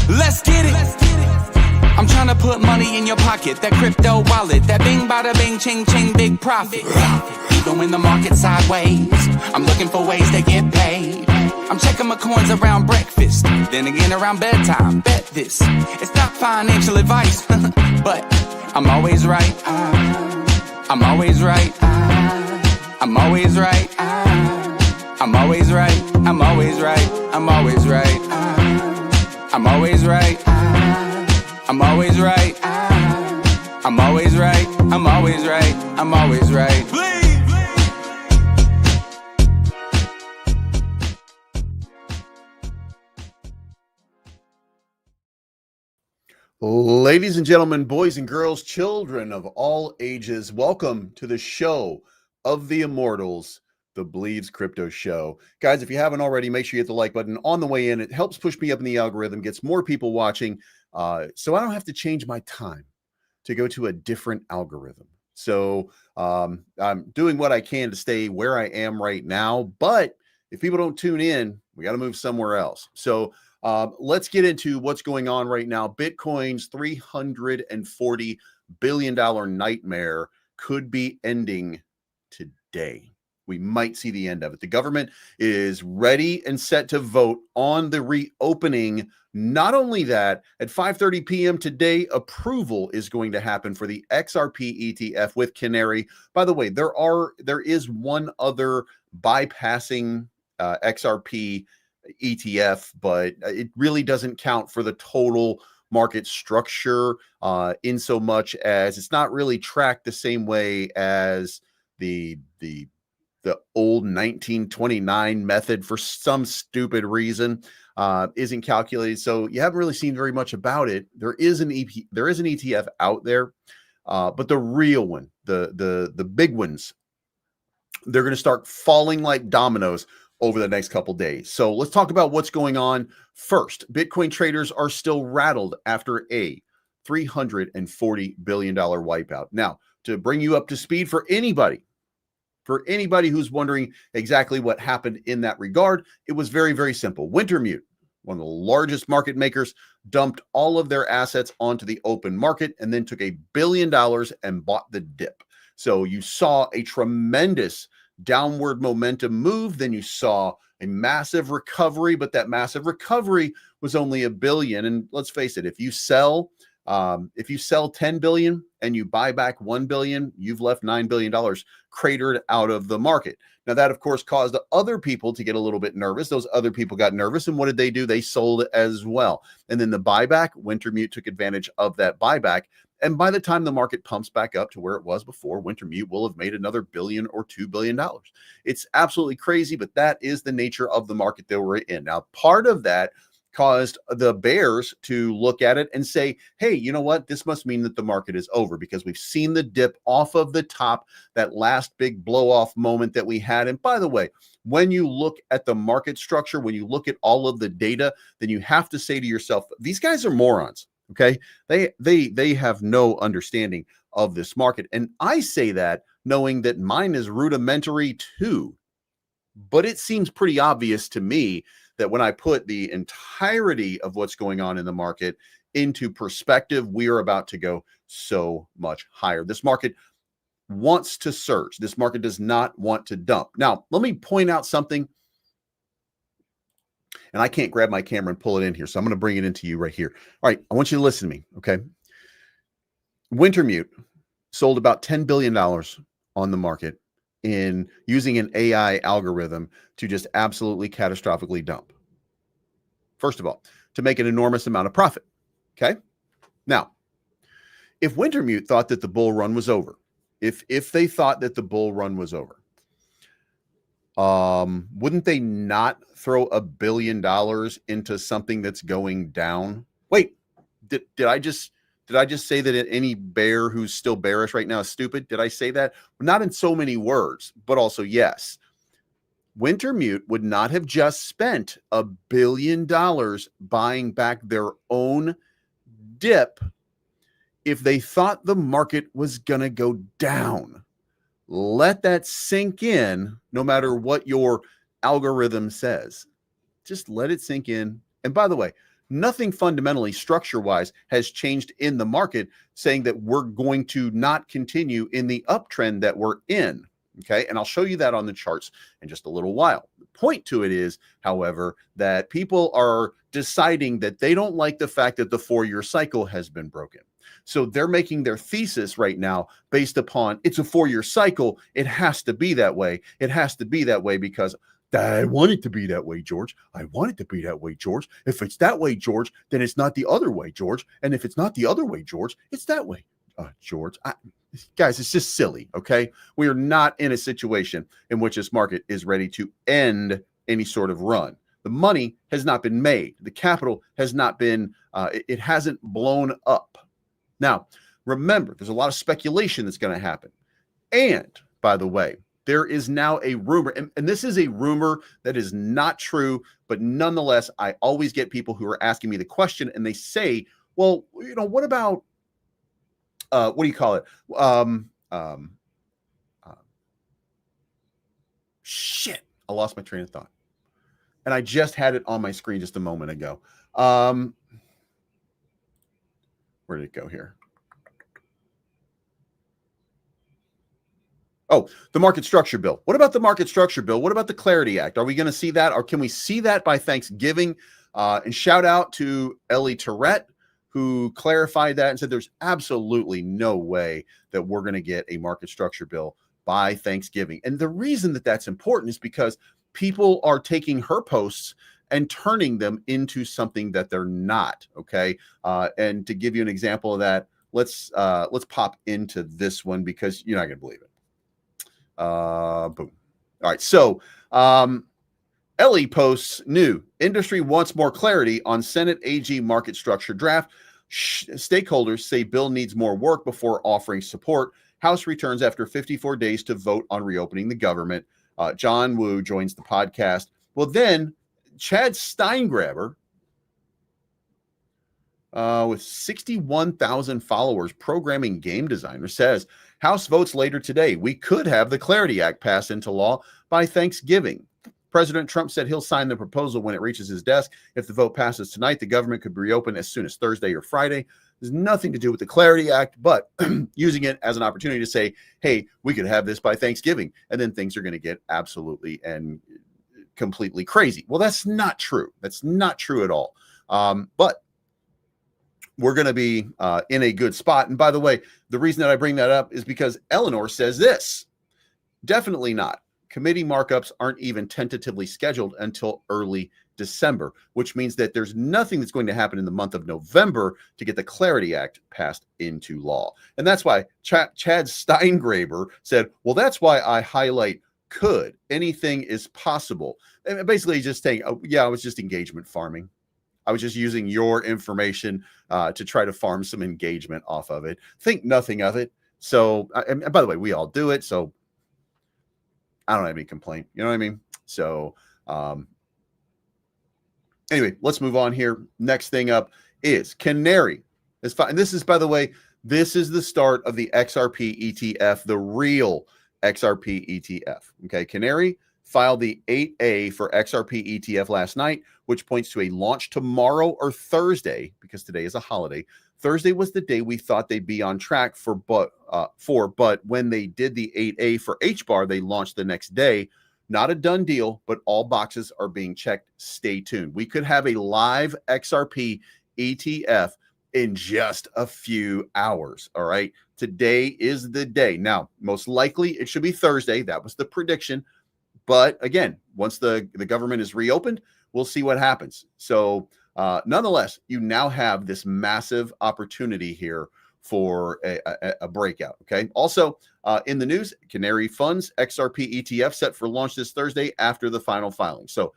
Let's get it. I'm trying to put money in your pocket. That crypto wallet. That bing bada bing ching ching big profit. Even when the market's sideways, I'm looking for ways to get paid. I'm checking my coins around breakfast, then again around bedtime. Bet this, it's not financial advice, but I'm always right. I'm always right. I'm always right. I'm always right. I'm always right. I'm always right. I'm always right. I'm always right. I'm always right. I'm always right. I'm always right. Ladies and gentlemen, boys and girls, children of all ages, welcome to the show of the immortals, the Bleaves Crypto Show. Guys, if you haven't already, make sure you hit the like button on the way in. It helps push me up in the algorithm, gets more people watching, so I don't have to change my time to go to a different algorithm. So I'm doing what I can to stay where I am right now, but if people don't tune in, we got to move somewhere else. So let's get into what's going on right now. Bitcoin's $340 billion nightmare could be ending today. We might see the end of it. The government is ready and set to vote on the reopening. Not only that, at 5:30 p.m. today, approval is going to happen for the XRP ETF with Canary. By the way, there is one other bypassing XRP ETF, but it really doesn't count for the total market structure in so much as it's not really tracked the same way as the old 1929 method for some stupid reason isn't calculated. So you haven't really seen very much about it. There is an ETF out there, but the real one, the big ones, they're going to start falling like dominoes over the next couple days. So let's talk about what's going on. First, Bitcoin traders are still rattled after a $340 billion wipeout. Now, to bring you up to speed for anybody who's wondering exactly what happened in that regard, it was very, very simple. Wintermute, one of the largest market makers, dumped all of their assets onto the open market and then took $1 billion and bought the dip. So you saw a tremendous downward momentum move. Then you saw a massive recovery, but that massive recovery was only $1 billion. And let's face it, if you sell 10 billion and you buy back 1 billion, you've left $9 billion cratered out of the market. Now that of course caused other people to get a little bit nervous. Those other people got nervous, and what did they do? They sold it as well. And then the buyback, Wintermute took advantage of that buyback. And by the time the market pumps back up to where it was before, Wintermute will have made another $1 billion or $2 billion. It's absolutely crazy, but that is the nature of the market that we're in. Now, part of that caused the bears to look at it and say, hey, you know what? This must mean that the market is over because we've seen the dip off of the top, that last big blow off moment that we had. And by the way, when you look at the market structure, when you look at all of the data, then you have to say to yourself, these guys are morons. Okay, they have no understanding of this market. And I say that knowing that mine is rudimentary too. But it seems pretty obvious to me that when I put the entirety of what's going on in the market into perspective, we are about to go so much higher. This market wants to surge. This market does not want to dump. Now, let me point out something. And I can't grab my camera and pull it in here, so I'm going to bring it into you right here. All right, I want you to listen to me, okay? Wintermute sold about $10 billion on the market in using an AI algorithm to just absolutely catastrophically dump. First of all, to make an enormous amount of profit, okay? Now, if Wintermute thought that the bull run was over, if they thought that the bull run was over, wouldn't they not throw $1 billion into something that's going down? Wait, did I just say that any bear who's still bearish right now is stupid? Did I say that? Not in so many words, but also yes. Wintermute would not have just spent $1 billion buying back their own dip if they thought the market was gonna go down. Let that sink in, no matter what your algorithm says. Just let it sink in. And by the way, Nothing fundamentally structure-wise has changed in the market saying that we're going to not continue in the uptrend that we're in. Okay, and I'll show you that on the charts in just a little while. The point to it is, however, that people are deciding that they don't like the fact that the 4-year cycle has been broken. So they're making their thesis right now based upon it's a 4-year cycle. It has to be that way. It has to be that way because I want it to be that way, George. I want it to be that way, George. If it's that way, George, then it's not the other way, George. And if it's not the other way, George, it's that way, George. Guys, it's just silly, okay? We are not in a situation in which this market is ready to end any sort of run. The money has not been made. The capital has not been, it hasn't blown up. Now, remember, there's a lot of speculation that's going to happen. And, by the way, there is now a rumor, and this is a rumor that is not true, but nonetheless, I always get people who are asking me the question, and they say, well, you know, what about, what do you call it? Shit, I lost my train of thought. And I just had it on my screen just a moment ago. Where did it go here? Oh, the market structure bill. What about the market structure bill? What about the Clarity Act? Are we going to see that, or can we see that by Thanksgiving? And shout out to Ellie Tourette, who clarified that and said there's absolutely no way that we're going to get a market structure bill by Thanksgiving. And the reason that that's important is because people are taking her posts and turning them into something that they're not. Okay. And to give you an example of that, let's pop into this one because you're not going to believe it. Boom. All right. So, Ellie posts new industry wants more clarity on Senate AG market structure draft. Stakeholders say bill needs more work before offering support. House returns after 54 days to vote on reopening the government. John Woo joins the podcast. Well, then Chad Steingraber, with 61,000 followers, programming game designer, says House votes later today. We could have the Clarity Act passed into law by Thanksgiving. President Trump said he'll sign the proposal when it reaches his desk. If the vote passes tonight, the government could be reopened as soon as Thursday or Friday. There's nothing to do with the Clarity Act, but using it as an opportunity to say, hey, we could have this by Thanksgiving, and then things are going to get absolutely and completely crazy. Well, that's not true. That's not true at all. But we're going to be in a good spot. And by the way, the reason that I bring that up is because Eleanor says this. Definitely not. Committee markups aren't even tentatively scheduled until early December, which means that there's nothing that's going to happen in the month of November to get the Clarity Act passed into law. And that's why Chad Steingraber said, well, that's why I highlight could. Anything is possible. And basically just saying, oh, yeah, I was just engagement farming. I was just using your information to try to farm some engagement off of it. Think nothing of it. So, and by the way, we all do it. So I don't have any complaint. You know what I mean? So, anyway, let's move on here. Next thing up is Canary. And this is, by the way, this is the start of the XRP ETF, the real XRP ETF. Okay, Canary filed the 8A for XRP ETF last night, which points to a launch tomorrow or Thursday, because today is a holiday. Thursday was the day we thought they'd be on track for, but when they did the 8A for HBAR, they launched the next day. Not a done deal, but all boxes are being checked. Stay tuned. We could have a live XRP ETF in just a few hours. All right. Today is the day. Now, most likely it should be Thursday. That was the prediction. But again, once the government is reopened, we'll see what happens. So nonetheless, you now have this massive opportunity here for a breakout. Okay. Also in the news, Canary Funds XRP ETF set for launch this Thursday after the final filing. So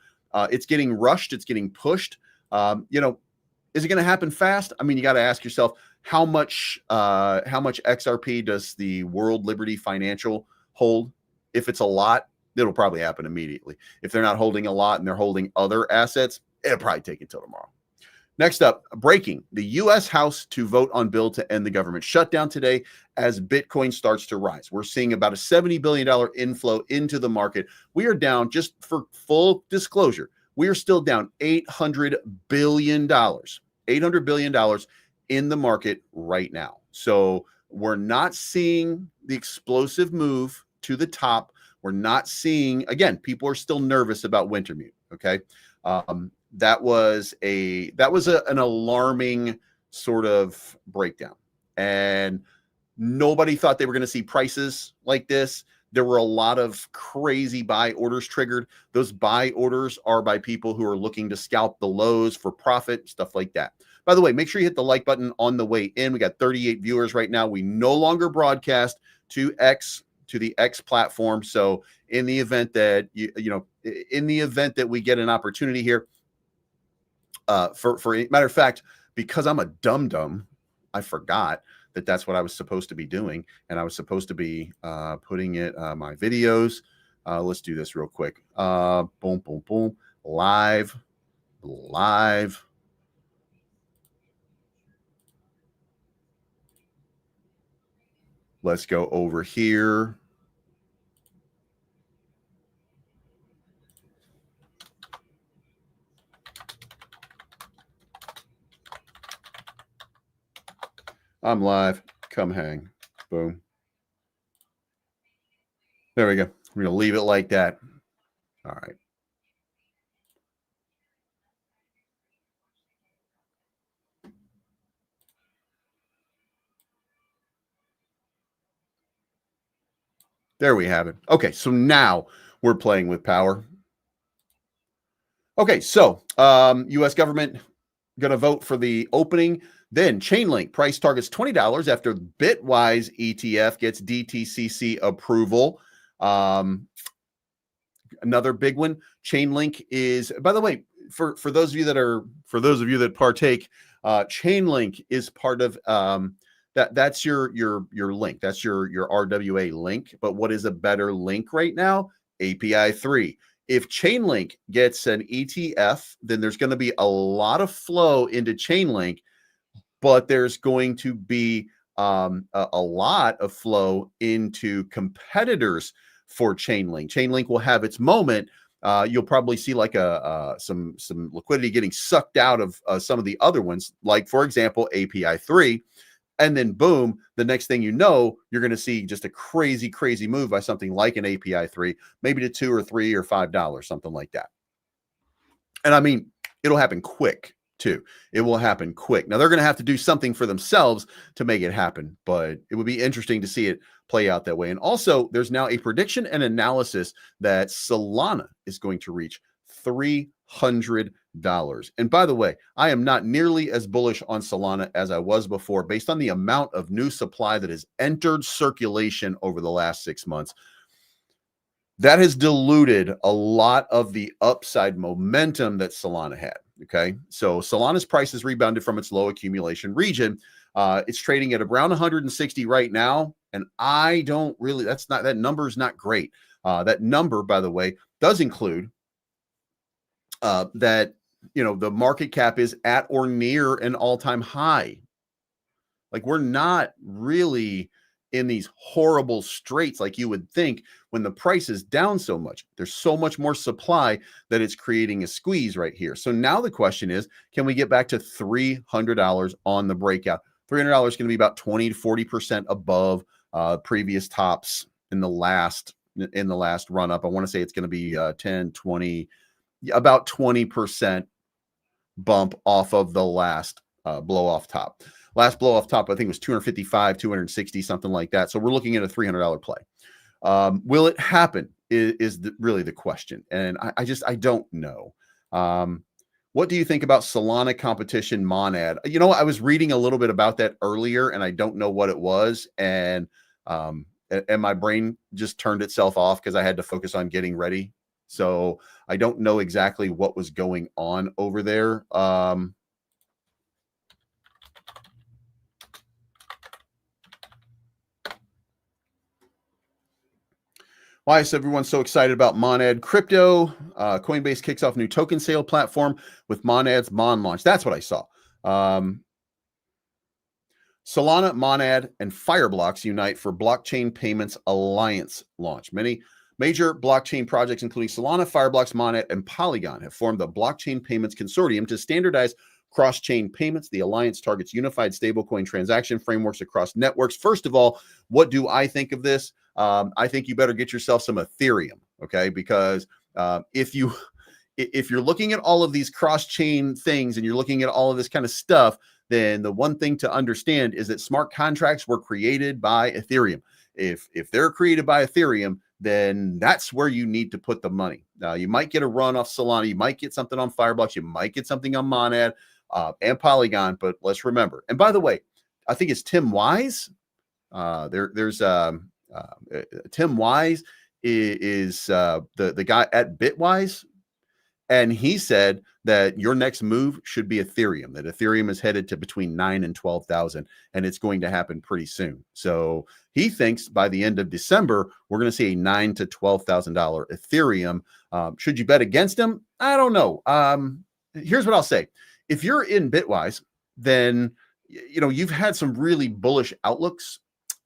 it's getting rushed. It's getting pushed. Is it going to happen fast? I mean, you got to ask yourself, how much XRP does the World Liberty Financial hold? If it's a lot, it'll probably happen immediately. If they're not holding a lot and they're holding other assets, it'll probably take until tomorrow. Next up, breaking. The U.S. House to vote on bill to end the government shutdown today as Bitcoin starts to rise. We're seeing about a $70 billion inflow into the market. We are down, just for full disclosure, We are still down $800 billion, $800 billion in the market right now. So we're not seeing the explosive move to the top. We're not seeing, again, people are still nervous about Wintermute. Okay. That was an alarming sort of breakdown. And nobody thought they were going to see prices like this. There were a lot of crazy buy orders triggered. Those buy orders are by people who are looking to scalp the lows for profit, stuff like that. By the way, make sure you hit the like button on the way in. We got 38 viewers right now. We no longer broadcast to the X platform. So in the event that in the event that we get an opportunity here, for matter of fact, because I'm a dum-dum, I forgot that that's what I was supposed to be doing. And I was supposed to be putting it, my videos. Let's do this real quick. Boom, boom, boom. Live. Let's go over here. I'm live. Come hang. Boom. There we go. We're going to leave it like that. All right. There we have it. Okay, so now we're playing with power. Okay, so U.S. government going to vote for the opening. Then Chainlink price targets $20 after Bitwise ETF gets DTCC approval. Another big one. Chainlink is, by the way, for those of you that partake, Chainlink is part of that's your link. That's your RWA link. But what is a better link right now? API 3. If Chainlink gets an ETF, then there's going to be a lot of flow into Chainlink, but there's going to be a lot of flow into competitors for Chainlink. Chainlink will have its moment. You'll probably see like some liquidity getting sucked out of some of the other ones, like for example API 3. And then boom, the next thing you know, you're going to see just a crazy move by something like an API 3, maybe to $2 or $3 or $5, something like that. And I mean, it'll happen quick too. It will happen quick. Now they're going to have to do something for themselves to make it happen, but it would be interesting to see it play out that way. And also there's now a prediction and analysis that Solana is going to reach $300. And by the way, I am not nearly as bullish on Solana as I was before, based on the amount of new supply that has entered circulation over the last 6 months. That has diluted a lot of the upside momentum that Solana had. Okay, so Solana's price has rebounded from its low accumulation region. It's trading at around 160 right now, and I don't really. That number is not great. That number, by the way, does include that the market cap is at or near an all-time high. Like, we're not really in these horrible straits like you would think when the price is down so much. There's so much more supply that it's creating a squeeze right here. So now the question is, can we get back to $300 on the breakout? $300 is going to be about 20 to 40% above previous tops in the last run up. I want to say it's going to be 10, 20, about 20% bump off of the last blow off top. Last blow off top, I think, was 255, 260, something like that. So we're looking at a $300 play. Will it happen is really the question. And I don't know. What do you think about Solana competition Monad? I was reading a little bit about that earlier, and I don't know what it was. And my brain just turned itself off because I had to focus on getting ready. So I don't know exactly what was going on over there. Why is everyone so excited about Monad crypto? Coinbase kicks off new token sale platform with Monad's Mon launch. That's what I saw. Solana, Monad, and Fireblocks unite for blockchain payments alliance launch. Many Major blockchain projects, including Solana, Fireblocks, Monet, and Polygon, have formed the Blockchain Payments Consortium to standardize cross-chain payments. The alliance targets unified stablecoin transaction frameworks across networks. First of all, what do I think of this? I think you better get yourself some Ethereum, okay? Because if you're looking at all of these cross-chain things and you're looking at all of this kind of stuff, then the one thing to understand is that smart contracts were created by Ethereum. If they're created by Ethereum, then that's where you need to put the money. You might get a run off Solana, you might get something on Fireblocks, you might get something on Monad and Polygon, but let's remember. And by the way, I think it's Tim Wise. There's Tim Wise is the guy at Bitwise. And he said that your next move should be Ethereum, that Ethereum is headed to between 9 and 12,000, and it's going to happen pretty soon. So he thinks by the end of December, we're going to see a $9,000 to $12,000 Ethereum. Should you bet against him? I don't know. Here's what I'll say. If you're in Bitwise, then you've had some really bullish outlooks.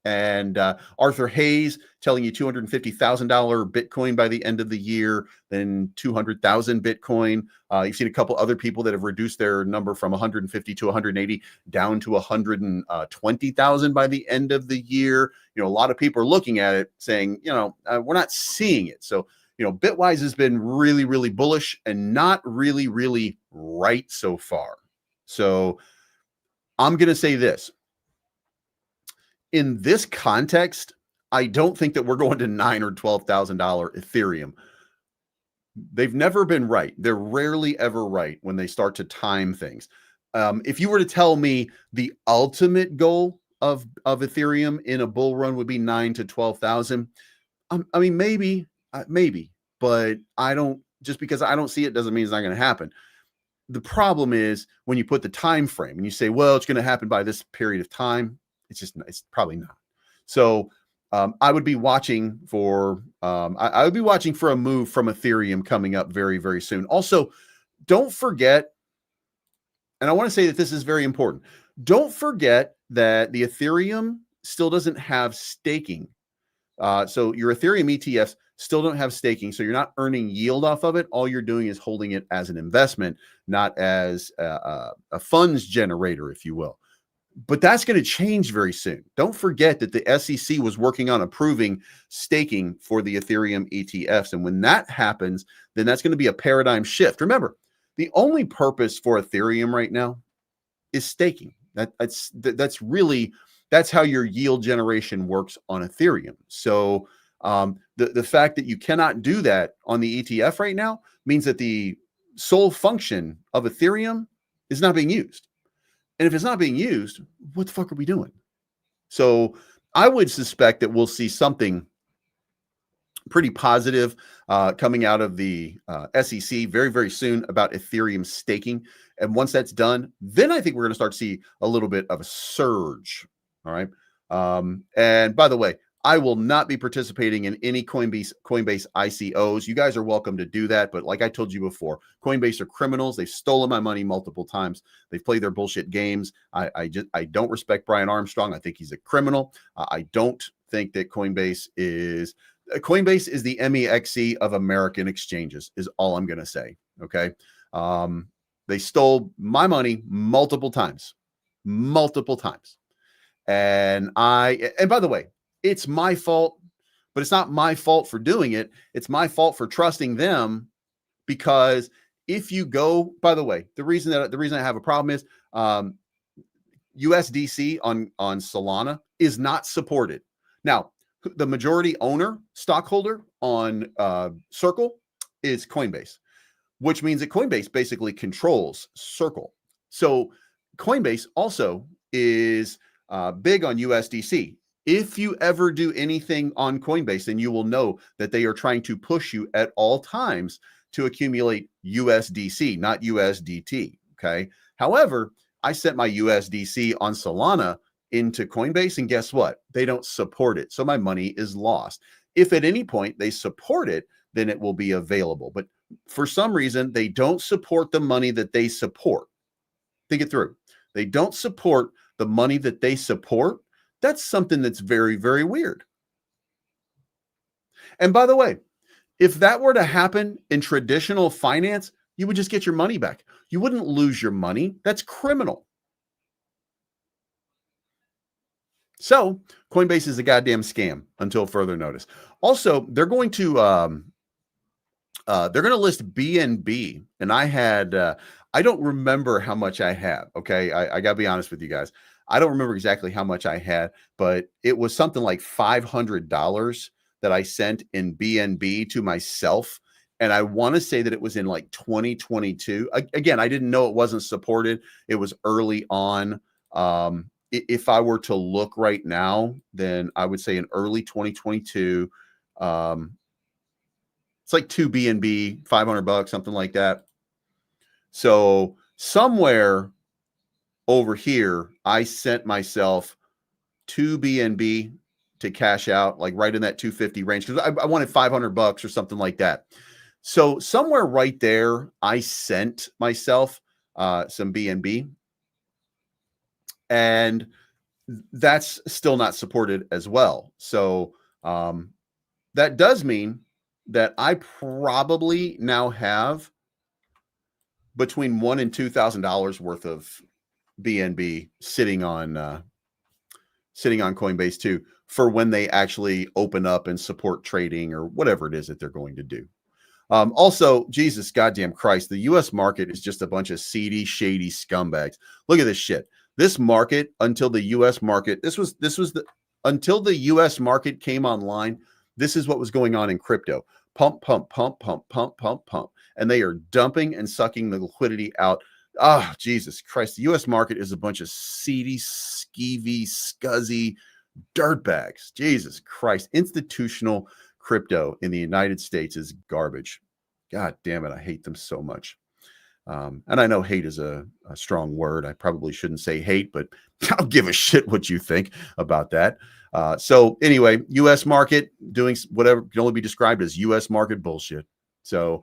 And Arthur Hayes telling you $250,000 Bitcoin by the end of the year, then 200,000 Bitcoin. You've seen a couple other people that have reduced their number from 150 to 180 down to 120,000 by the end of the year. A lot of people are looking at it saying, we're not seeing it. So, Bitwise has been really, really bullish and not really, really right so far. So I'm going to say this. In this context, I don't think that we're going to $9,000 or $12,000 Ethereum. They've never been right. They're rarely ever right when they start to time things. If you were to tell me the ultimate goal of Ethereum in a bull run would be 9,000 to 12,000, I mean, maybe, but I don't. Just because I don't see it doesn't mean it's not going to happen. The problem is when you put the time frame and you say, well, it's going to happen by this period of time. It's probably not. So I would be watching for I would be watching for a move from Ethereum coming up very, very soon. Also, don't forget, and I want to say that this is very important. Don't forget that the Ethereum still doesn't have staking. So your Ethereum ETFs still don't have staking. So you're not earning yield off of it. All you're doing is holding it as an investment, not as a funds generator, if you will. But that's going to change very soon. Don't forget that the SEC was working on approving staking for the Ethereum ETFs. And when that happens, then that's going to be a paradigm shift. Remember, the only purpose for Ethereum right now is staking. That's how your yield generation works on Ethereum. So the fact that you cannot do that on the ETF right now means that the sole function of Ethereum is not being used. And if it's not being used, what the fuck are we doing? So I would suspect that we'll see something pretty positive coming out of the SEC very, very soon about Ethereum staking. And once that's done, then I think we're going to start to see a little bit of a surge. All right. And by the way, I will not be participating in any Coinbase ICOs. You guys are welcome to do that. But like I told you before, Coinbase are criminals. They've stolen my money multiple times. They've played their bullshit games. I don't respect Brian Armstrong. I think he's a criminal. I don't think that Coinbase is the MEXC of American exchanges is all I'm going to say. Okay. They stole my money multiple times. And by the way, it's my fault, but it's not my fault for doing it. It's my fault for trusting them, because if you go, by the way, the reason I have a problem is USDC on Solana is not supported. Now, the majority stockholder on Circle is Coinbase, which means that Coinbase basically controls Circle. So Coinbase also is big on USDC. If you ever do anything on Coinbase, then you will know that they are trying to push you at all times to accumulate USDC, not USDT. Okay. However, I sent my USDC on Solana into Coinbase, and guess what? They don't support it. So my money is lost. If at any point they support it, then it will be available. But for some reason, they don't support the money that they support. Think it through. They don't support the money that they support. That's something that's very, very weird. And by the way, If that were to happen in traditional finance, you would just get your money back. You wouldn't lose your money. That's criminal. So Coinbase is a goddamn scam until further notice. Also, they're going to list BNB, and I don't remember how much I have. Okay, I gotta be honest with you guys. I don't remember exactly how much I had, but it was something like $500 that I sent in BNB to myself. And I want to say that it was in like 2022. Again, I didn't know it wasn't supported. It was early on. If I were to look right now, then I would say in early 2022, it's like 2 BNB, $500, something like that. So somewhere over here, I sent myself 2 BNB to cash out, like right in that 250 range, because I wanted $500 or something like that. So somewhere right there, I sent myself some BNB, and that's still not supported as well. So that does mean that I probably now have between $1,000 and $2,000 worth of BNB sitting on Coinbase too, for when they actually open up and support trading or whatever it is that they're going to do. Also, Jesus goddamn Christ, the U.S. market is just a bunch of seedy, shady scumbags. Look at this shit. This market, until the U.S. market, until the U.S. market came online, this is what was going on in crypto. Pump, pump, pump, pump, pump, pump, pump. And they are dumping and sucking the liquidity out. Ah, Jesus Christ. The U.S. market is a bunch of seedy, skeevy, scuzzy dirtbags. Jesus Christ. Institutional crypto in the United States is garbage. God damn it. I hate them so much. And I know hate is a strong word. I probably shouldn't say hate, but I'll give a shit what you think about that. So anyway, U.S. market doing whatever can only be described as U.S. market bullshit. So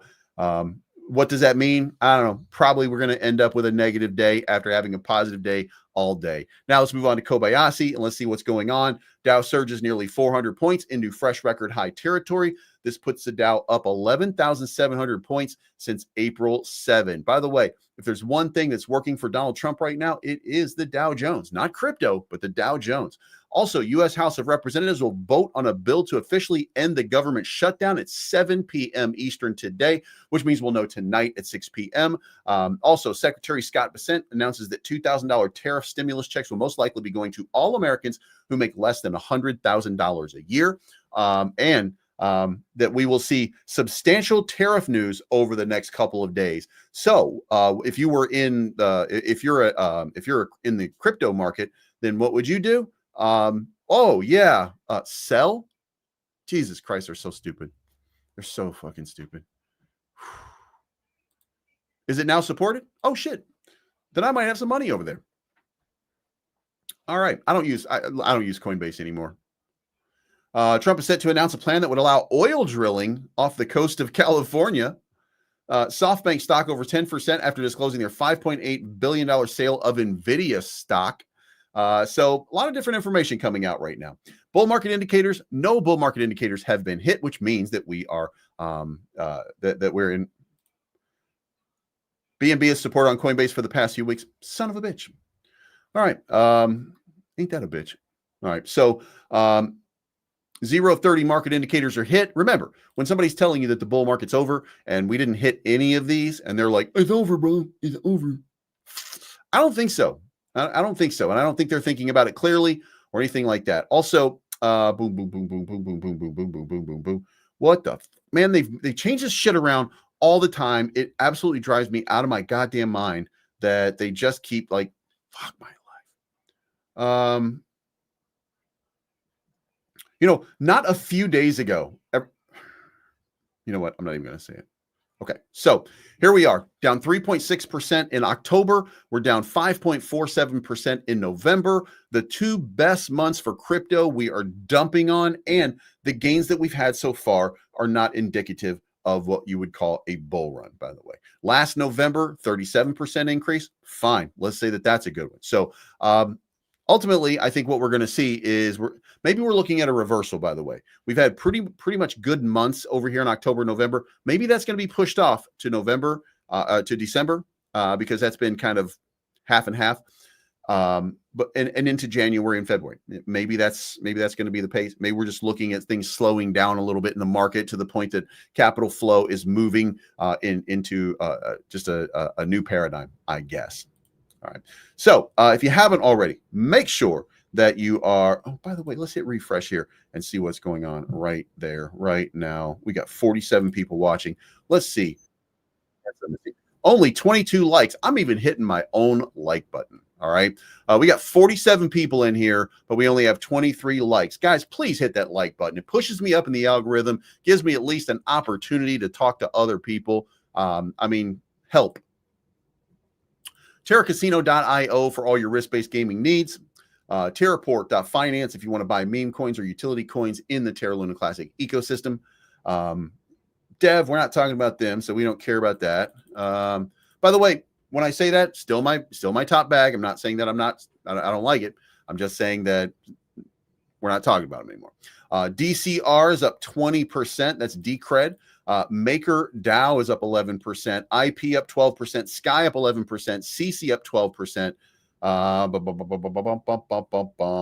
what does that mean? I don't know. Probably we're going to end up with a negative day after having a positive day all day. Now let's move on to Kobayashi and let's see what's going on. Dow surges nearly 400 points into fresh record high territory. This puts the Dow up 11,700 points since April 7. By the way, if there's one thing that's working for Donald Trump right now, it is the Dow Jones, not crypto, but the Dow Jones. Also, U.S. House of Representatives will vote on a bill to officially end the government shutdown at 7 p.m. Eastern today, which means we'll know tonight at 6 p.m. Also, Secretary Scott Bessent announces that $2,000 tariff stimulus checks will most likely be going to all Americans who make less than $100,000 a year, and that we will see substantial tariff news over the next couple of days. So, if you're in the crypto market, then what would you do? Sell. Jesus Christ, they're so stupid. They're so fucking stupid. Is it now supported? Oh shit. Then I might have some money over there. All right. I don't use Coinbase anymore. Trump is set to announce a plan that would allow oil drilling off the coast of California. SoftBank stock over 10% after disclosing their $5.8 billion sale of NVIDIA stock. So a lot of different information coming out right now. Bull market indicators, no bull market indicators have been hit, which means that we are that we're in. BNB is support on Coinbase for the past few weeks. Son of a bitch. All right. Ain't that a bitch? All right. So 0-30 market indicators are hit. Remember, when somebody's telling you that the bull market's over and we didn't hit any of these and they're like, it's over, bro. It's over. I don't think so. I don't think so. And I don't think they're thinking about it clearly or anything like that. Also, boom, boom, boom, boom, boom, boom, boom, boom, boom, boom, boom, boom, boom. What the man? They change this shit around all the time. It absolutely drives me out of my goddamn mind that they just keep like, fuck my life. Not a few days ago. You know what? I'm not even going to say it. Okay, so here we are, down 3.6% in October. We're down 5.47% in November. The two best months for crypto we are dumping on, and the gains that we've had so far are not indicative of what you would call a bull run, by the way. Last November, 37% increase. Fine. Let's say that that's a good one. So ultimately, I think what we're going to see is maybe we're looking at a reversal. By the way, we've had pretty much good months over here in October, November. Maybe that's going to be pushed off to November, to December, because that's been kind of half and half. But into January and February, maybe that's going to be the pace. Maybe we're just looking at things slowing down a little bit in the market to the point that capital flow is moving into just a new paradigm, I guess. All right. So if you haven't already, make sure that you are. Oh, by the way, let's hit refresh here and see what's going on right there, right now. We got 47 people watching. Let's see. Only 22 likes. I'm even hitting my own like button. All right. We got 47 people in here, but we only have 23 likes. Guys, please hit that like button. It pushes me up in the algorithm, gives me at least an opportunity to talk to other people. I mean, help. TerraCasino.io for all your risk-based gaming needs. Terraport.finance if you want to buy meme coins or utility coins in the Terra Luna Classic ecosystem. Dev, we're not talking about them, so we don't care about that. By the way, when I say that, still my top bag. I'm not saying that I don't like it. I'm just saying that we're not talking about them anymore. DCR is up 20%. That's Decred. Maker DAO is up 11%. IP up 12%. Sky up 11%. CC up 12%.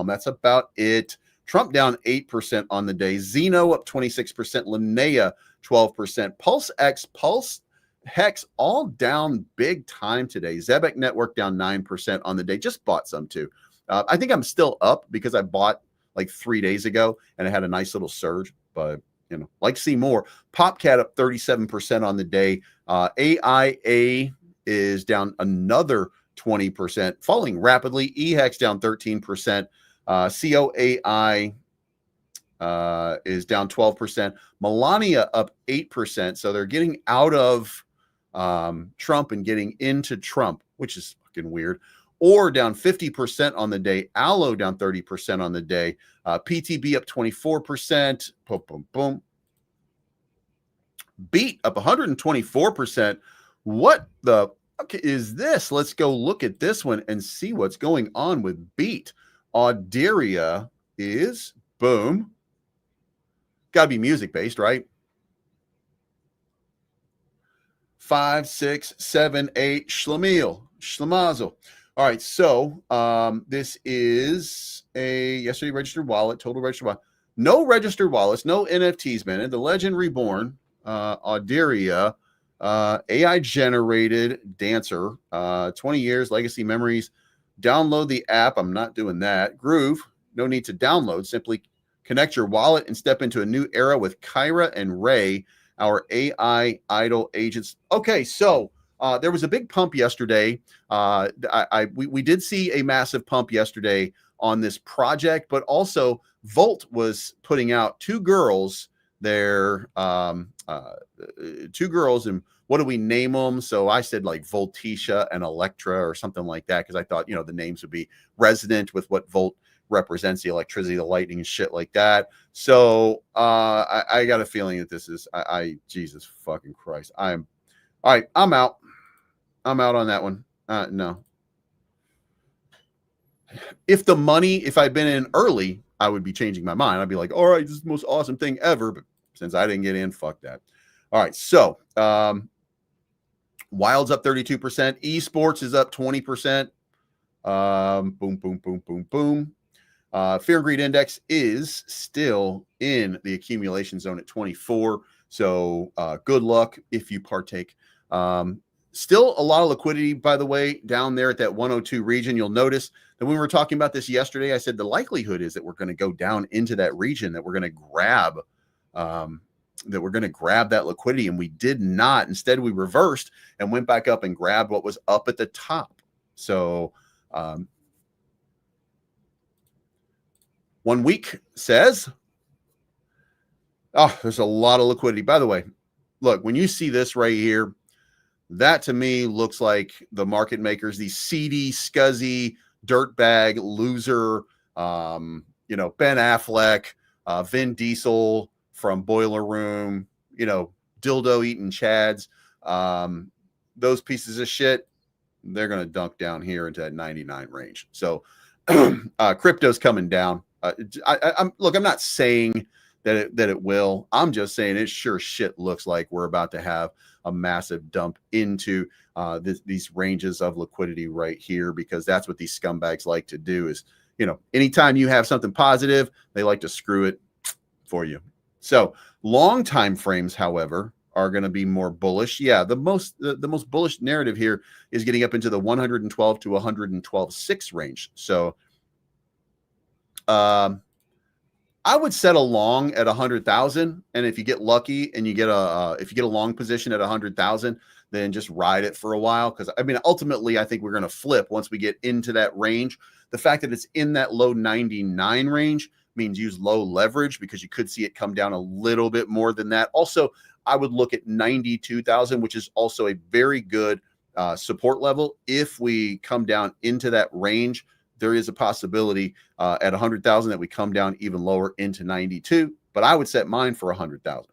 That's about it. Trump down 8% on the day. Xeno up 26%. Linnea 12%. Pulse X, Pulse Hex all down big time today. Zebek Network down 9% on the day. Just bought some too. I think I'm still up because I bought like 3 days ago and it had a nice little surge, but you know, like to see more. Popcat up 37% on the day. AIA is down another 20%, falling rapidly. EHEX down 13%. COAI is down 12%. Melania up 8%. So they're getting out of Trump and getting into Trump, which is fucking weird. Or down 50% on the day. Allo down 30% on the day. PTB up 24%. Boom, boom, boom. Beat up 124%. What the fuck is this? Let's go look at this one and see what's going on with Beat. Auderia is, boom. Got to be music based, right? 5, 6, 7, 8. Schlemazel. All right, so this is a yesterday registered wallet, total registered wallet. No registered wallets, no NFTs, man. The Legend Reborn, Auderia, AI generated dancer, 20 years, legacy memories. Download the app. I'm not doing that. Groove, no need to download. Simply connect your wallet and step into a new era with Kyra and Ray, our AI idol agents. Okay, so there was a big pump yesterday. We did see a massive pump yesterday on this project, but also Volt was putting out two girls. They're two girls, and what do we name them? So I said like Voltisha and Electra or something like that because I thought, you know, the names would be resonant with what Volt represents, the electricity, the lightning, and shit like that. So I got a feeling that this is Jesus fucking Christ. All right. I'm out on that one. No. If I'd been in early, I would be changing my mind. I'd be like, all right, this is the most awesome thing ever. But since I didn't get in, fuck that. All right. So Wild's up 32%. Esports is up 20%. Boom, boom, boom, boom, boom. Fear and Greed Index is still in the accumulation zone at 24. So good luck if you partake. Still a lot of liquidity, by the way, down there at that 102 region. You'll notice that when we were talking about this yesterday, I said the likelihood is that we're going to go down into that region, that we're going to grab that liquidity, and we did not. Instead, we reversed and went back up and grabbed what was up at the top. So 1 week says, oh, there's a lot of liquidity. By the way, look, when you see this right here, that to me looks like the market makers, these seedy, scuzzy, dirtbag, loser, Ben Affleck, Vin Diesel from Boiler Room, dildo eating Chads, those pieces of shit, they're going to dunk down here into that 99 range. So crypto's coming down. I'm not saying that it will. I'm just saying it sure shit looks like we're about to have a massive dump into these ranges of liquidity right here, because that's what these scumbags like to do. Is, anytime you have something positive, they like to screw it for you. So long time frames, however, are going to be more bullish. Yeah, the most bullish narrative here is getting up into the 112 to 112.6 range. So I would set a long at 100,000, and if you get lucky and you get a long position at 100,000, then just ride it for a while. Because ultimately, I think we're going to flip once we get into that range. The fact that it's in that low 99 range means use low leverage, because you could see it come down a little bit more than that. Also, I would look at 92,000, which is also a very good support level. If we come down into that range, there is a possibility at 100,000 that we come down even lower into 92, but I would set mine for 100,000.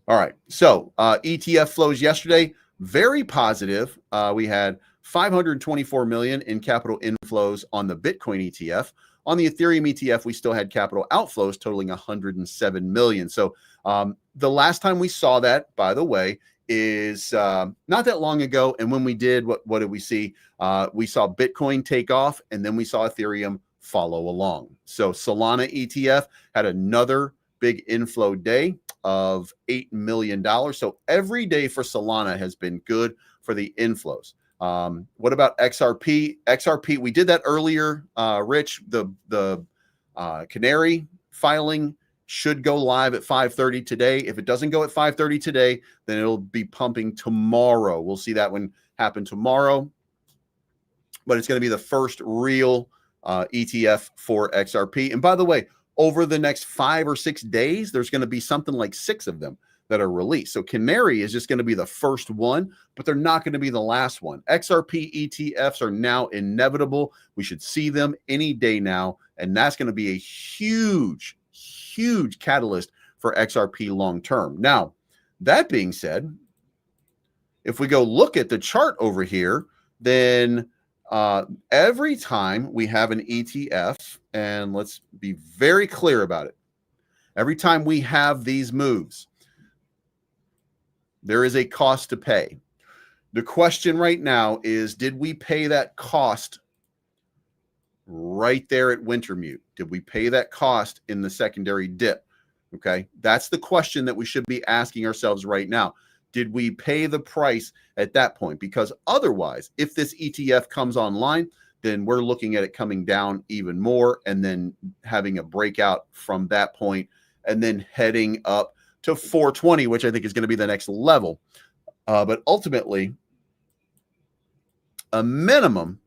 All right, so ETF flows yesterday, very positive. We had 524 million in capital inflows on the Bitcoin ETF. On the Ethereum ETF, we still had capital outflows totaling 107 million. So the last time we saw that, by the way, is not that long ago. And when we did, what did we see? We saw Bitcoin take off, and then we saw Ethereum follow along. So Solana ETF had another big inflow day of $8 million. So every day for Solana has been good for the inflows. What about XRP? XRP, we did that earlier, Rich. The Canary filing should go live at 5:30 today. If it doesn't go at 5:30 today, then it'll be pumping tomorrow. We'll see that one happen tomorrow. But it's going to be the first real ETF for XRP. And by the way, over the next 5 or 6 days, there's going to be something like 6 of them that are released. So Canary is just going to be the first one, but they're not going to be the last one. XRP ETFs are now inevitable. We should see them any day now. And that's going to be a huge catalyst for XRP long term. Now, that being said, if we go look at the chart over here, then every time we have an ETF, and let's be very clear about it, every time we have these moves, there is a cost to pay. The question right now is, did we pay that cost right there at Wintermute? Did we pay that cost in the secondary dip? Okay, that's the question that we should be asking ourselves right now. Did we pay the price at that point? Because otherwise, if this ETF comes online, then we're looking at it coming down even more, and then having a breakout from that point, and then heading up to 420, which I think is going to be the next level. But ultimately, a minimum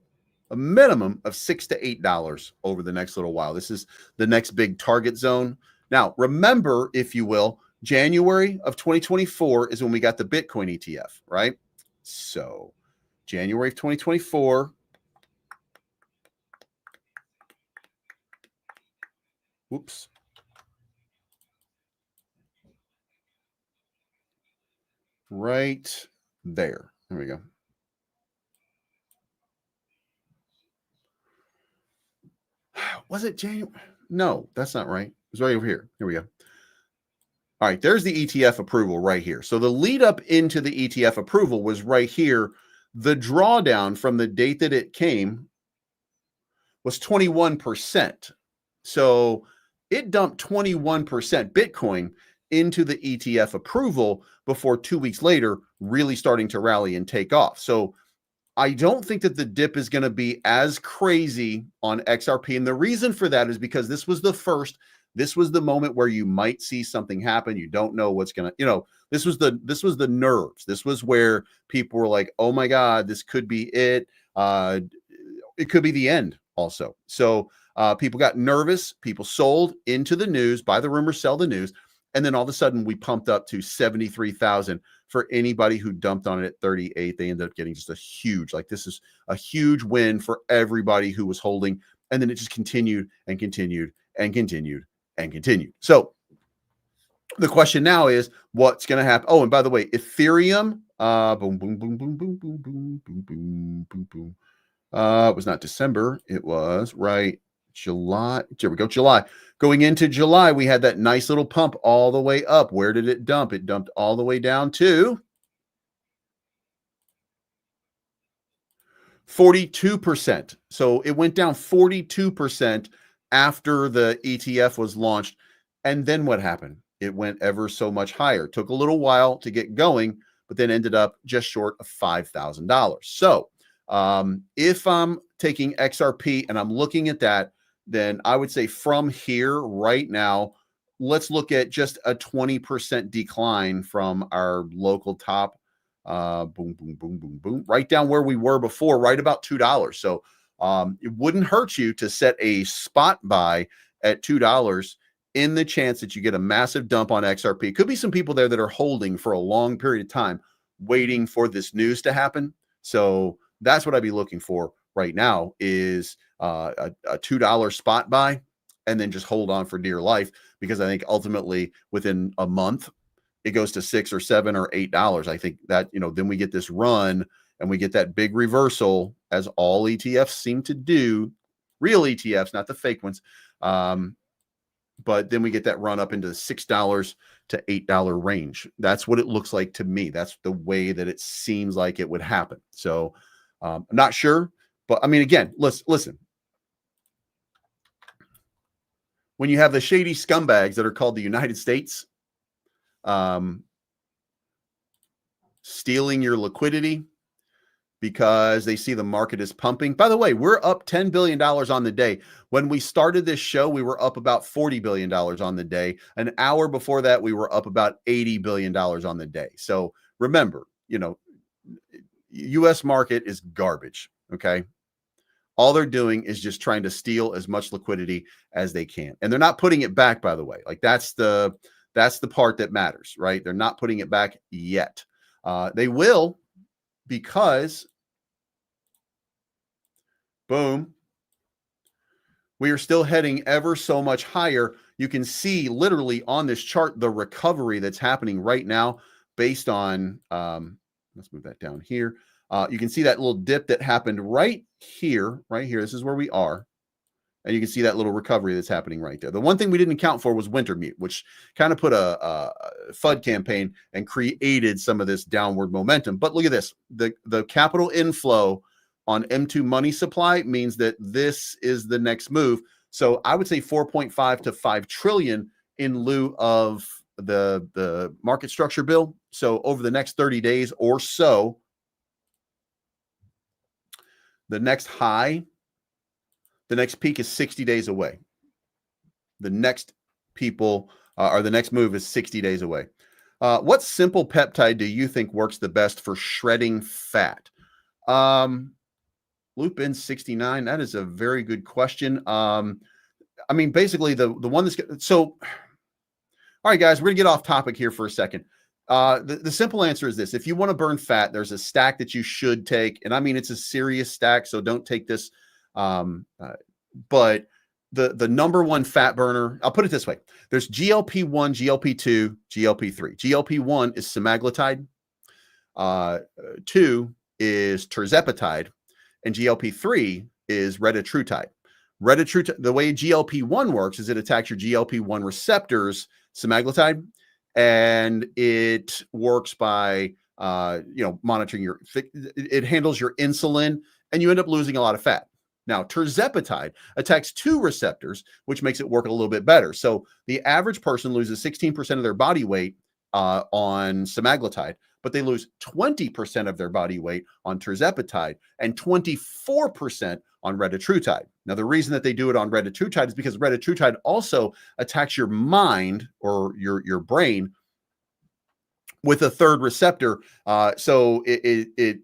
of $6 to $8 over the next little while. This is the next big target zone. Now, remember, if you will, January of 2024 is when we got the Bitcoin ETF, right? So January of 2024. Whoops. Right there. There we go. Was it January? No, that's not right. It was right over here. Here we go. All right, there's the ETF approval right here. So the lead up into the ETF approval was right here. The drawdown from the date that it came was 21%. So it dumped 21% Bitcoin into the ETF approval before 2 weeks later really starting to rally and take off. So I don't think that the dip is going to be as crazy on XRP. And the reason for that is because this was the moment where you might see something happen. You don't know what's going to, this was the nerves. This was where people were like, oh my God, this could be it. It could be the end also. So people got nervous. People sold into the news, buy the rumor, sell the news. And then all of a sudden we pumped up to 73,000 for anybody who dumped on it at 38. They ended up getting just this is a huge win for everybody who was holding. And then it just continued and continued and continued and continued. So the question now is, what's going to happen? Oh, and by the way, Ethereum, boom, boom, boom, boom, boom, boom, boom, boom, boom, boom, boom. It was not December. It was right July. There we go. July. Going into July, we had that nice little pump all the way up. Where did it dump? It dumped all the way down to 42%. So it went down 42% after the ETF was launched. And then what happened? It went ever so much higher. Took a little while to get going, but then ended up just short of $5,000. So if I'm taking XRP and I'm looking at that, then I would say from here right now, let's look at just a 20% decline from our local top. Boom, boom, boom, boom, boom, right down where we were before, right about $2. So it wouldn't hurt you to set a spot buy at $2 in the chance that you get a massive dump on XRP. Could be some people there that are holding for a long period of time, waiting for this news to happen. So that's what I'd be looking for right now is a $2 spot buy and then just hold on for dear life, because I think ultimately within a month, it goes to $6 or $7 or $8. I think that, then we get this run and we get that big reversal, as all ETFs seem to do, real ETFs, not the fake ones. But then we get that run up into the $6 to $8 range. That's what it looks like to me. That's the way that it seems like it would happen. So I'm not sure, but I mean, again, listen. When you have the shady scumbags that are called the United States, stealing your liquidity because they see the market is pumping. By the way, we're up $10 billion on the day. When we started this show, we were up about $40 billion on the day. An hour before that, we were up about $80 billion on the day. So remember, U.S. market is garbage, okay? All they're doing is just trying to steal as much liquidity as they can. And they're not putting it back, by the way. Like that's the part that matters, right? They're not putting it back yet. They will, because boom, we are still heading ever so much higher. You can see literally on this chart the recovery that's happening right now based on, let's move that down here. You can see that little dip that happened right here. This is where we are. And you can see that little recovery that's happening right there. The one thing we didn't account for was Wintermute, which kind of put a FUD campaign and created some of this downward momentum. But look at this. The capital inflow on M2 money supply means that this is the next move. So I would say 4.5 to 5 trillion in lieu of the market structure bill. So over the next 30 days or so, the next high, the next peak is 60 days away. The next the next move is 60 days away. What simple peptide do you think works the best for shredding fat? Loop in 69. That is a very good question. I mean, basically the one that's so. All right, guys, we're gonna get off topic here for a second. The simple answer is this: if you want to burn fat, there's a stack that you should take, and I mean it's a serious stack, so don't take this. But the number one fat burner, I'll put it this way: there's GLP-1, GLP-2, GLP-3. GLP-1 is semaglutide. 2 is tirzepatide, and GLP-3 is retatrutide. The way GLP-1 works is it attacks your GLP-1 receptors, semaglutide, and it works by monitoring it handles your insulin, and you end up losing a lot of fat. Now, tirzepatide attacks 2 receptors, which makes it work a little bit better. So the average person loses 16% of their body weight on semaglutide, but they lose 20% of their body weight on tirzepatide and 24% on retatrutide. Now, the reason that they do it on retatrutide is because retatrutide also attacks your mind or your brain with a 3rd receptor. So it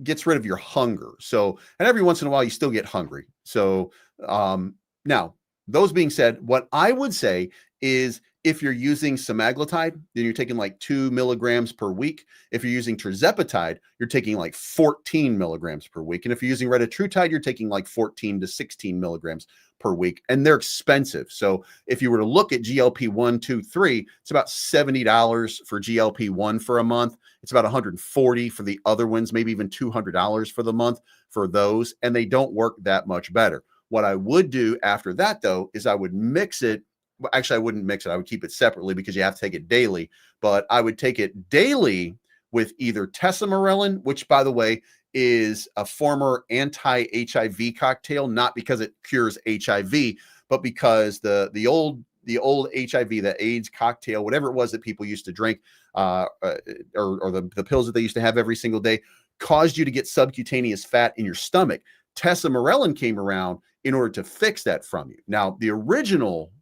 gets rid of your hunger. So, and every once in a while you still get hungry. So now, those being said, what I would say is If you're using semaglutide, then you're taking like 2 milligrams per week. If you're using tirzepatide, you're taking like 14 milligrams per week. And if you're using retatrutide, you're taking like 14 to 16 milligrams per week. And they're expensive. So if you were to look at GLP-1, 2, 3, it's about $70 for GLP-1 for a month. It's about $140 for the other ones, maybe even $200 for the month for those. And they don't work that much better. What I would do after that, though, is I would mix it. Well, actually, I wouldn't mix it. I would keep it separately because you have to take it daily. But I would take it daily with either tesamorelin, which, by the way, is a former anti-HIV cocktail, not because it cures HIV, but because the old HIV, the AIDS cocktail, whatever it was that people used to drink, or the pills that they used to have every single day, caused you to get subcutaneous fat in your stomach. Tesamorelin came around in order to fix that from you. Now, the original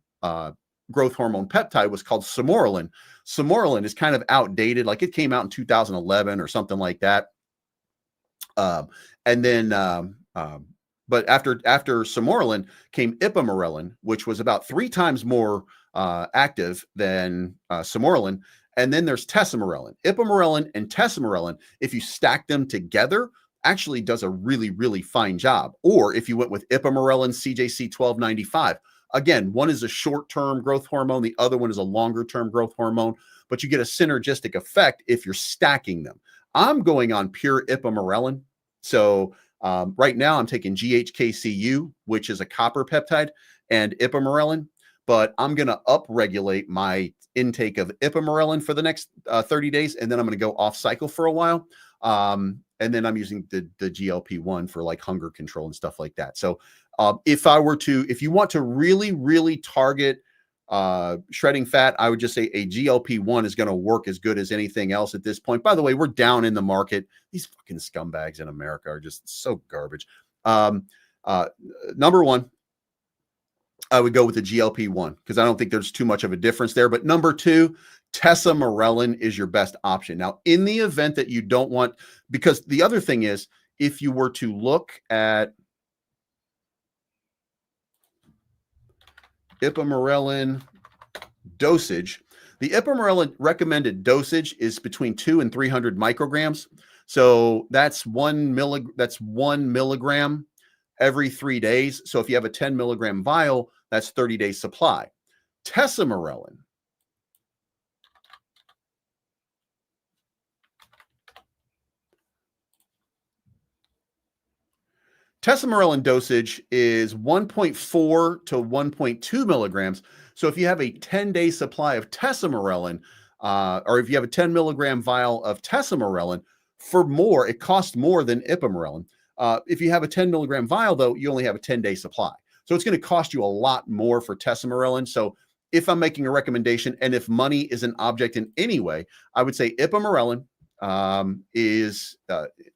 growth hormone peptide was called Sermorelin. Sermorelin is kind of outdated. Like it came out in 2011 or something like that. But after Sermorelin came ipamorelin, which was about 3 times more active than Sermorelin. And then there's tesamorelin. Ipamorelin and tesamorelin, if you stack them together, actually does a really, really fine job. Or if you went with ipamorelin CJC 1295, again, one is a short-term growth hormone, the other one is a longer-term growth hormone, but you get a synergistic effect if you're stacking them. I'm going on pure ipamorelin. So right now I'm taking GHKCU, which is a copper peptide, and ipamorelin, but I'm going to upregulate my intake of ipamorelin for the next 30 days, and then I'm going to go off cycle for a while. And then I'm using the GLP-1 for like hunger control and stuff like that. So if you want to really, really target shredding fat, I would just say a GLP-1 is going to work as good as anything else at this point. By the way, we're down in the market. These fucking scumbags in America are just so garbage. Number one, I would go with the GLP-1 because I don't think there's too much of a difference there. But number two, tesamorelin is your best option. Now, in the event that you don't want, because the other thing is, if you were to look at ipamorelin dosage, the ipamorelin recommended dosage is between 200 and 300 micrograms. So that's 1 milligram every 3 days. So if you have a 10 milligram vial, that's 30 days supply. Tesamorelin dosage is 1.4 to 1.2 milligrams. So if you have a 10-day supply of tesamorelin, or if you have a 10 milligram vial of tesamorelin, it costs more than ipamorelin. If you have a 10 milligram vial, though, you only have a 10-day supply. So it's going to cost you a lot more for tesamorelin. So if I'm making a recommendation, and if money is an object in any way, I would say ipamorelin is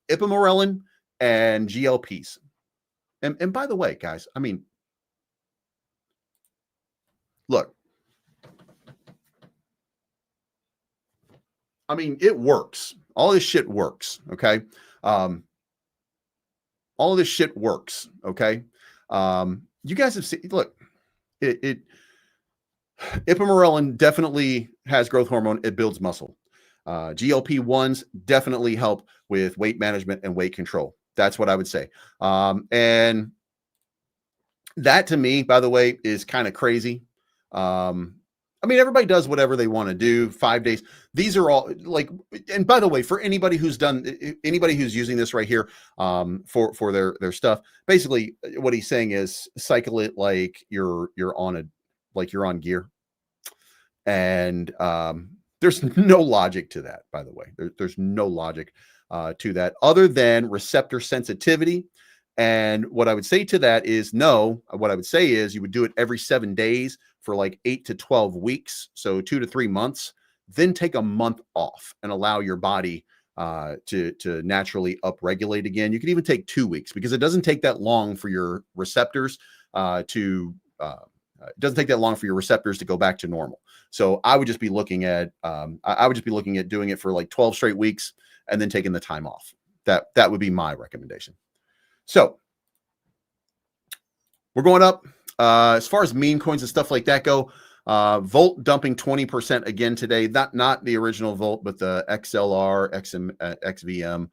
ipamorelin and GLPs. And by the way, guys, I mean, look, I mean, it works. All this shit works. Okay. All of this shit works. Okay. You guys have seen, look, ipamorelin definitely has growth hormone. It builds muscle. GLP-1s definitely help with weight management and weight control. That's what I would say. And that to me, by the way, is kind of crazy. I mean, everybody does whatever they want to do. 5 days. These are all like, and by the way, for anybody who's using this right here, for their stuff, basically what he's saying is cycle it like you're on gear. And, there's no logic to that, by the way. There's no logic to that other than receptor sensitivity. And what I would say to that is what I would say is you would do it every 7 days for like 8 to 12 weeks. So 2 to 3 months, then take a month off and allow your body to naturally upregulate again. You can even take 2 weeks because it doesn't take that long for your receptors to go back to normal. So I would just be looking at doing it for like 12 straight weeks and then taking the time off. That would be my recommendation. So we're going up. As far as meme coins and stuff like that go, Volt dumping 20% again today. Not the original Volt, but the XLR, XVM.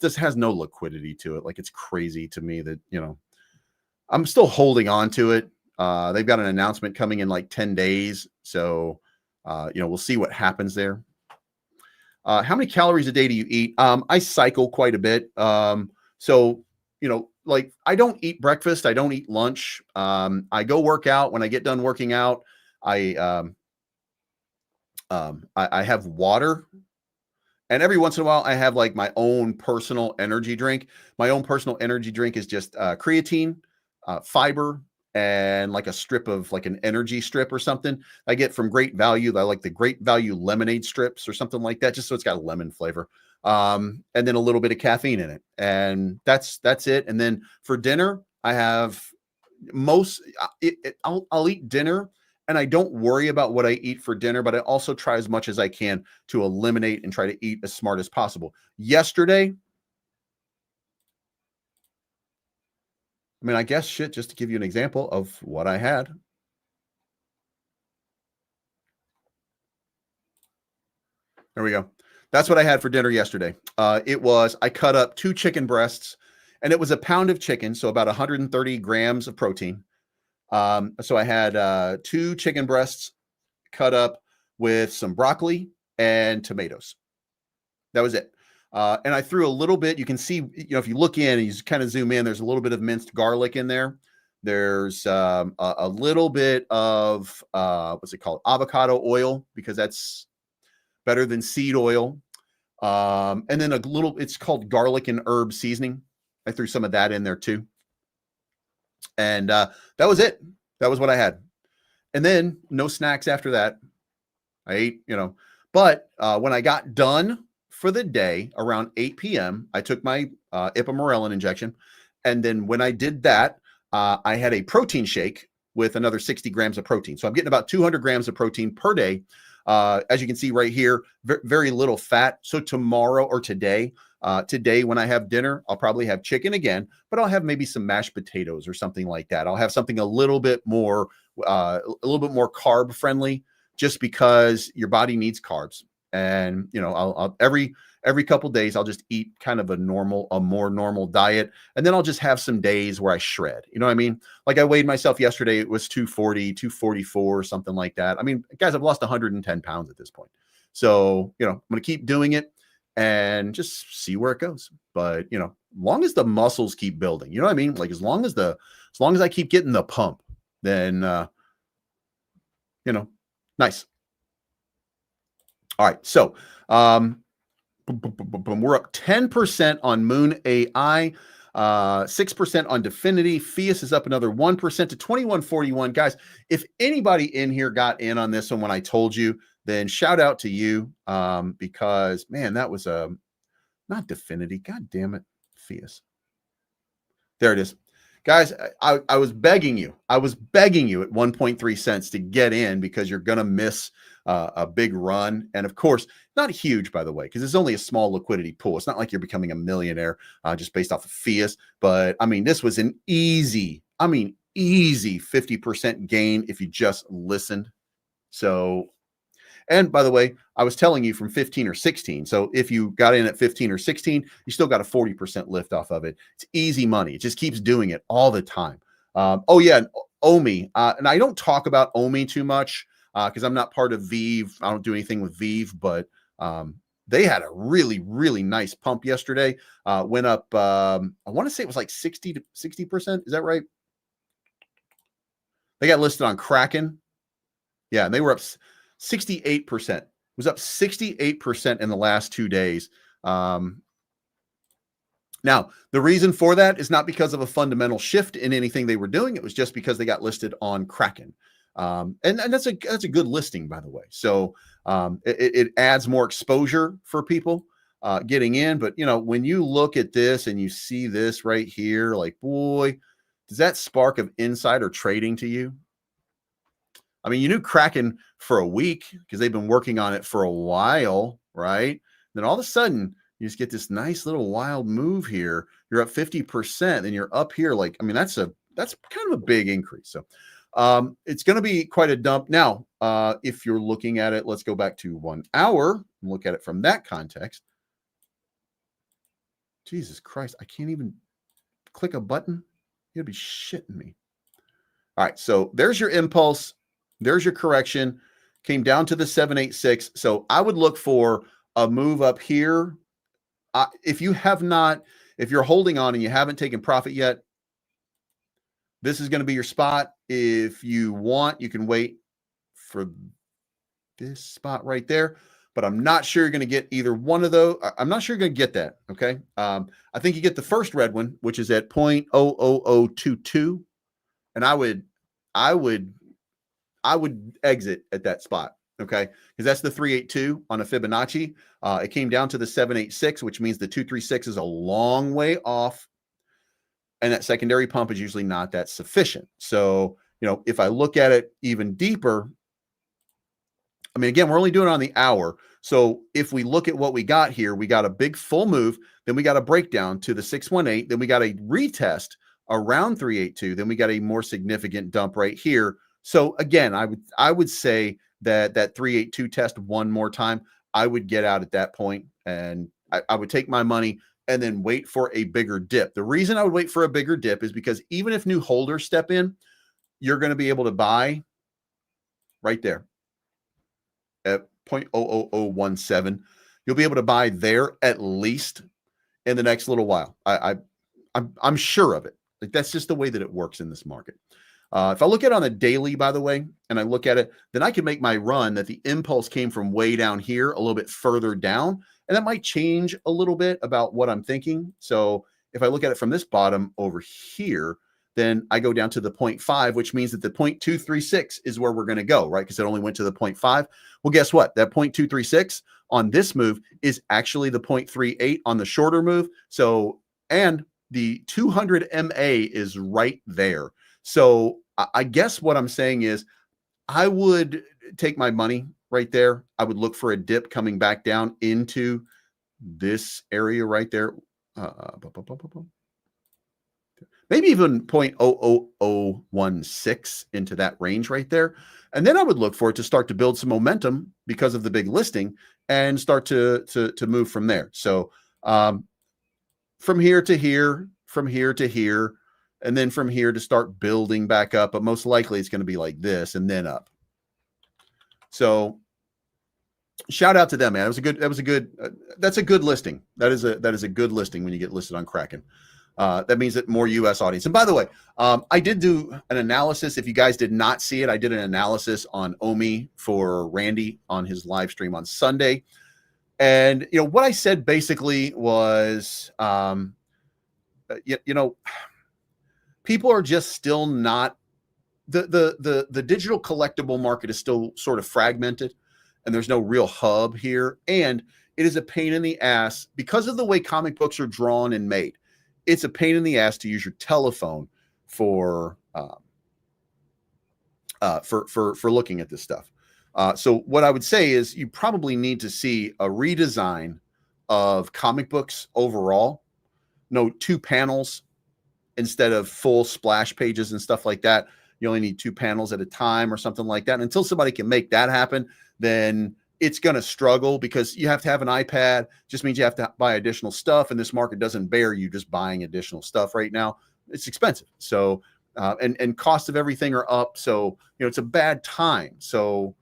This has no liquidity to it. Like, it's crazy to me that, I'm still holding on to it. They've got an announcement coming in like 10 days. So, we'll see what happens there. How many calories a day do you eat? I cycle quite a bit. So, like, I don't eat breakfast. I don't eat lunch. I go work out. When I get done working out, I have water. And every once in a while, I have like my own personal energy drink. My own personal energy drink is just creatine, fiber, and like a strip of like an energy strip or something I get from Great Value. I like the Great Value lemonade strips or something like that, just so it's got a lemon flavor. And then a little bit of caffeine in it. And that's it. And then for dinner, I have I'll eat dinner, and I don't worry about what I eat for dinner, but I also try as much as I can to eliminate and try to eat as smart as possible. Yesterday, I guess just to give you an example of what I had. There we go. That's what I had for dinner yesterday. I cut up 2 chicken breasts, and it was a pound of chicken, so about 130 grams of protein. So I had 2 chicken breasts cut up with some broccoli and tomatoes. That was it. And I threw a little bit. You can see, if you look in and you kind of zoom in, there's a little bit of minced garlic in there. There's a little bit of what's it called? Avocado oil, because that's better than seed oil. And then it's called garlic and herb seasoning. I threw some of that in there too. And that was it. That was what I had. And then no snacks after that. I ate, but when I got done for the day around 8 p.m., I took my ipamorelin injection. And then when I did that, I had a protein shake with another 60 grams of protein. So I'm getting about 200 grams of protein per day. As you can see right here, very little fat. So tomorrow or today when I have dinner, I'll probably have chicken again, but I'll have maybe some mashed potatoes or something like that. I'll have something a little bit more carb friendly, just because your body needs carbs. And, I'll every couple days, I'll just eat kind of a more normal diet. And then I'll just have some days where I shred. You know what I mean? Like, I weighed myself yesterday. It was 240, 244, or something like that. Guys, I've lost 110 pounds at this point. So, I'm going to keep doing it and just see where it goes. But, long as the muscles keep building, you know what I mean? Like, as long as I keep getting the pump, then, nice. All right. So, we're up 10% on Moon AI, 6% on Definity. Fiat is up another 1% to 2141. Guys, if anybody in here got in on this one when I told you, then shout out to you, because, man, that was not Definity. God damn it, Fiat. There it is. Guys, I was begging you. I was begging you at 1.3 cents to get in, because you're going to miss a big run. And of course, not huge, by the way, because it's only a small liquidity pool. It's not like you're becoming a millionaire just based off of Fiat. But this was an easy 50% gain if you just listened. So, and by the way, I was telling you from 15 or 16. So if you got in at 15 or 16, you still got a 40% lift off of it. It's easy money. It just keeps doing it all the time. Oh yeah, and OMI. And I don't talk about OMI too much because I'm not part of VEEV. I don't do anything with VEEV, but they had a really, really nice pump yesterday. Went up, I want to say it was like 60%. Is that right? They got listed on Kraken. Yeah, and they were up 68%. It was up 68% in the last 2 days. Now, the reason for that is not because of a fundamental shift in anything they were doing. It was just because they got listed on Kraken. And that's a good listing, by the way. So it adds more exposure for people getting in. But, when you look at this and you see this right here, like, boy, does that spark of insider trading to you? You knew Kraken for a week because they've been working on it for a while, right? Then all of a sudden, you just get this nice little wild move here. You're up 50%, and you're up here. Like, that's kind of a big increase. So, It's going to be quite a dump. Now, if you're looking at it, let's go back to 1 hour and look at it from that context. Jesus Christ, I can't even click a button. You'd be shitting me. All right, so there's your impulse. There's your correction. Came down to the 786. So I would look for a move up here. If you're holding on and you haven't taken profit yet, this is going to be your spot. If you want, you can wait for this spot right there, but I'm not sure you're going to get either one of those. I'm not sure you're going to get that. Okay. I think you get the first red one, which is at 0.00022. And I would exit at that spot. Okay. Because that's the 382 on a Fibonacci. It came down to the 786, which means the 236 is a long way off. And that secondary pump is usually not that sufficient. So, if I look at it even deeper, I mean, again, we're only doing it on the hour. So if we look at what we got here, we got a big full move, then we got a breakdown to the 618, then we got a retest around 382, then we got a more significant dump right here. So again, I would say that 382 test one more time, I would get out at that point, and I would take my money and then wait for a bigger dip. The reason I would wait for a bigger dip is because even if new holders step in, you're going to be able to buy right there at 0.00017. You'll be able to buy there at least in the next little while. I'm sure of it. Like, that's just the way that it works in this market. If I look at it on the daily, by the way, and I look at it, then I can make my run that the impulse came from way down here, a little bit further down, and that might change a little bit about what I'm thinking. So if I look at it from this bottom over here, then I go down to the 0.5, which means that the 0.236 is where we're going to go, right? Because it only went to the 0.5. Well, guess what? That 0.236 on this move is actually the 0.38 on the shorter move. So, and the 200 MA is right there. So I guess what I'm saying is I would take my money right there. I would look for a dip coming back down into this area right there. Maybe even 0.00016 into that range right there. And then I would look for it to start to build some momentum because of the big listing and start to move from there. So from here to here, from here to here, and then from here to start building back up. But most likely it's going to be like this and then up. So shout out to them, man. That's a good listing. That is a good listing when you get listed on Kraken. That means that more U.S. audience. And by the way, I did do an analysis. If you guys did not see it, I did an analysis on OMI for Randy on his live stream on Sunday. And, what I said basically was, people are just still not, the digital collectible market is still sort of fragmented, and there's no real hub here. And it is a pain in the ass because of the way comic books are drawn and made. It's a pain in the ass to use your telephone for looking at this stuff. So what I would say is you probably need to see a redesign of comic books overall. No, 2 panels instead of full splash pages and stuff like that. You only need 2 panels at a time or something like that. And until somebody can make that happen, then it's going to struggle because you have to have an iPad. Just means you have to buy additional stuff. And this market doesn't bear you just buying additional stuff right now. It's expensive. So, and cost of everything are up. So, it's a bad time. So,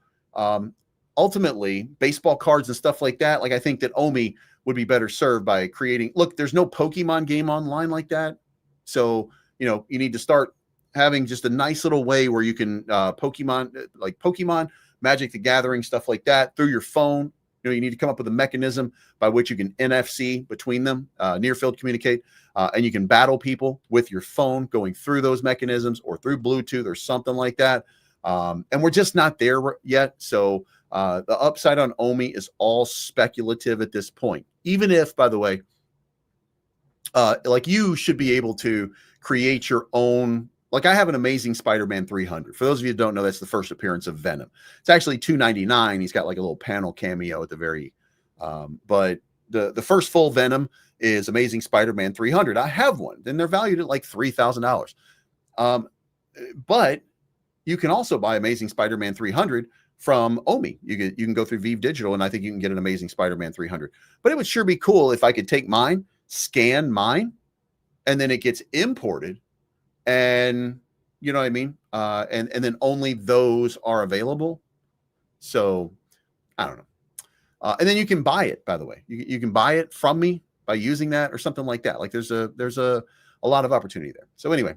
ultimately baseball cards and stuff like that. Like, I think that OMI would be better served by creating, look, there's no Pokemon game online like that. So, you need to start having just a nice little way where you can, Pokemon, Magic the Gathering, stuff like that through your phone. You need to come up with a mechanism by which you can NFC between them, near field communicate, and you can battle people with your phone going through those mechanisms or through Bluetooth or something like that. And we're just not there yet. So the upside on OMI is all speculative at this point, even if, by the way, you should be able to create your own. Like, I have an Amazing Spider-Man 300. For those of you who don't know, that's the first appearance of Venom. It's actually $2.99. He's got like a little panel cameo at the very, but the first full Venom is Amazing Spider-Man 300. I have one, and they're valued at like $3,000. But you can also buy Amazing Spider-Man 300 from Omi. You can go through Vive Digital, and I think you can get an Amazing Spider-Man 300. But it would sure be cool if I could take mine, scan mine, and then it gets imported, and you know what I mean? And then only those are available. So I don't know. And then you can buy it, by the way. You can buy it from me by using that or something like that. Like there's a lot of opportunity there. So anyway,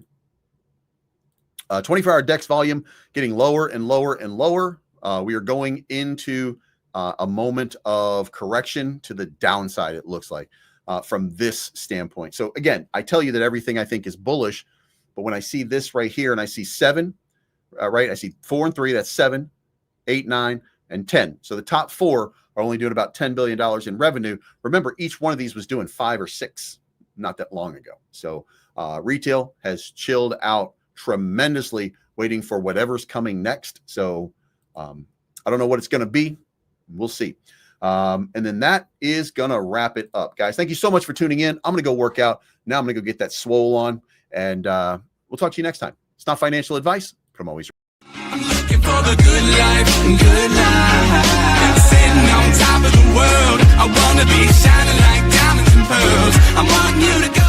24-hour DEX volume getting lower and lower and lower. We are going into a moment of correction to the downside, it looks like, from this standpoint. So again, I tell you that everything I think is bullish, but when I see this right here and I see 7, right, I see 4 and 3, that's 7, 8, 9, and 10. So the top 4 are only doing about $10 billion in revenue. Remember, each one of these was doing 5 or 6 not that long ago. So retail has chilled out tremendously, waiting for whatever's coming next. So I don't know what it's going to be. We'll see. And then that is going to wrap it up, guys. Thank you so much for tuning in. I'm going to go work out. Now I'm going to go get that swole on, and we'll talk to you next time. It's not financial advice, but I'm always I'm looking for the good life, sitting on top of the world. I wanna be shining like diamonds and pearls. I want you to